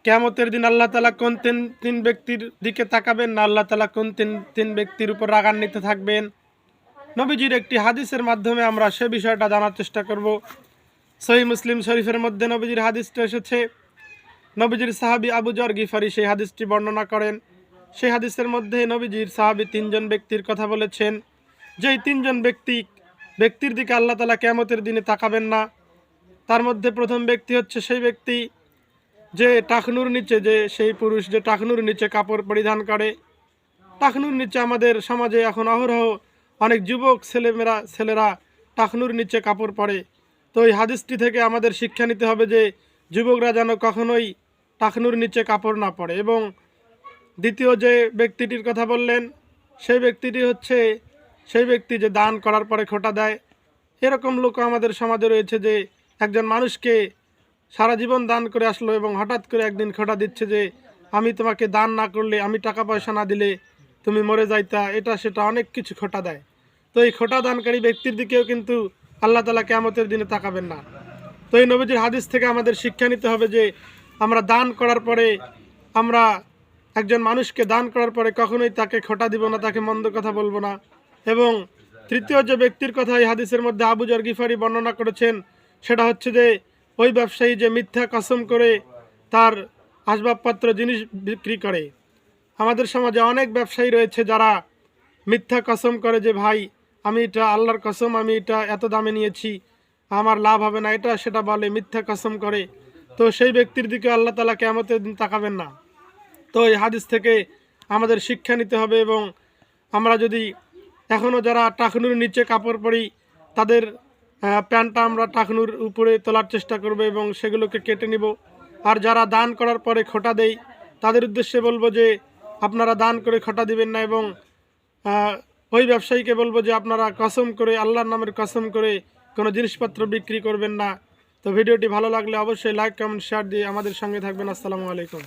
কিয়ামতের দিন আল্লাহ তাআলা কোন তিন ব্যক্তির দিকে তাকাবেন না আল্লাহ তাআলা কোন তিন ব্যক্তির উপর রাগান্বিত থাকবেন। নবীজির একটি হাদিসের মাধ্যমে আমরা সে বিষয়টা জানার চেষ্টা করব। সহিহ মুসলিম শরীফের মধ্যে নবীজির হাদিসটা এসেছে। নবীজির সাহাবী আবু যর গিফারি সেই হাদিসটি বর্ণনা করেন। সেই হাদিসের মধ্যে নবীজির সাহাবী তিনজন ব্যক্তির কথা বলেছেন, যেই তিনজন ব্যক্তির দিকে আল্লাহ তাআলা কিয়ামতের দিনে তাকাবেন না। তার মধ্যে প্রথম ব্যক্তি হচ্ছে সেই ব্যক্তি যে টাকনুর নিচে, যে সেই পুরুষ যে টাকনুর নিচে কাপড় পরিধান করে। টাকনুর নিচে আমাদের সমাজে এখন অহরহ অনেক যুবক ছেলেরা টাকনুর নিচে কাপড় পরে। তো এই হাদিসটি থেকে আমাদের শিক্ষা নিতে হবে যে যুবকরা যেন কখনোই টাকনুর নিচে কাপড় না পরে। এবং দ্বিতীয় যে ব্যক্তিটির কথা বললেন, সেই ব্যক্তিটি হচ্ছে সেই ব্যক্তি যে দান করার পরে খোঁটা দেয়। এরকম লোক আমাদের সমাজে রয়েছে যে একজন মানুষকে সারা জীবন দান করে আসলো এবং হঠাৎ করে একদিন খোঁটা দিচ্ছে যে আমি তোমাকে দান না করলে, আমি টাকা পয়সা না দিলে তুমি মরে যাইতা, এটা সেটা অনেক কিছু খোঁটা দেয়। তো এই খোঁটা দানকারী ব্যক্তির দিকেও কিন্তু আল্লাহ তাআলা কিয়ামতের দিনে তাকাবেন না। তো এই নবীজির হাদিস থেকে আমাদের শিক্ষা নিতে হবে যে আমরা দান করার পরে, আমরা একজন মানুষকে দান করার পরে কখনোই তাকে খোঁটা দিব না, তাকে মন্দ কথা বলবো না। এবং তৃতীয় যে ব্যক্তির কথা এই হাদিসের মধ্যে আবু যর গিফারি বর্ণনা করেছেন, সেটা হচ্ছে যে ওই ব্যবসায়ী যে মিথ্যা কসম করে তার আসবাবপত্র জিনিস বিক্রি করে। আমাদের সমাজে অনেক ব্যবসায়ী রয়েছে যারা মিথ্যা কসম করে যে ভাই আমি এটা আল্লাহর কসম, আমি এটা এত দামে নিয়েছি, আমার লাভ হবে না, এটা সেটা বলে, মিথ্যা কসম করে। তো সেই ব্যক্তির দিকে আল্লাহ তাআলা কিয়ামতের দিন তাকাবেন না। তো এই হাদিস থেকে আমাদের শিক্ষা নিতে হবে। এবং আমরা যদি এখনও যারা টাকনুর নিচে কাপড় পরি, তাদের প্যান্টটা আমরা টাকনুর উপরে তোলার চেষ্টা করব এবং সেগুলোকে কেটে নিব। আর যারা দান করার পরে খোঁটা দেই, তাদের উদ্দেশ্যে বলবো যে আপনারা দান করে খোঁটা দিবেন না। এবং ওই ব্যবসায়ীকে বলবো যে আপনারা কসম করে, আল্লাহর নামের কসম করে কোনো জিনিসপত্র বিক্রি করবেন না। তো ভিডিওটি ভালো লাগলে অবশ্যই লাইক, কমেন্ট, শেয়ার দিয়ে আমাদের সঙ্গে থাকবেন। আসসালামু আলাইকুম।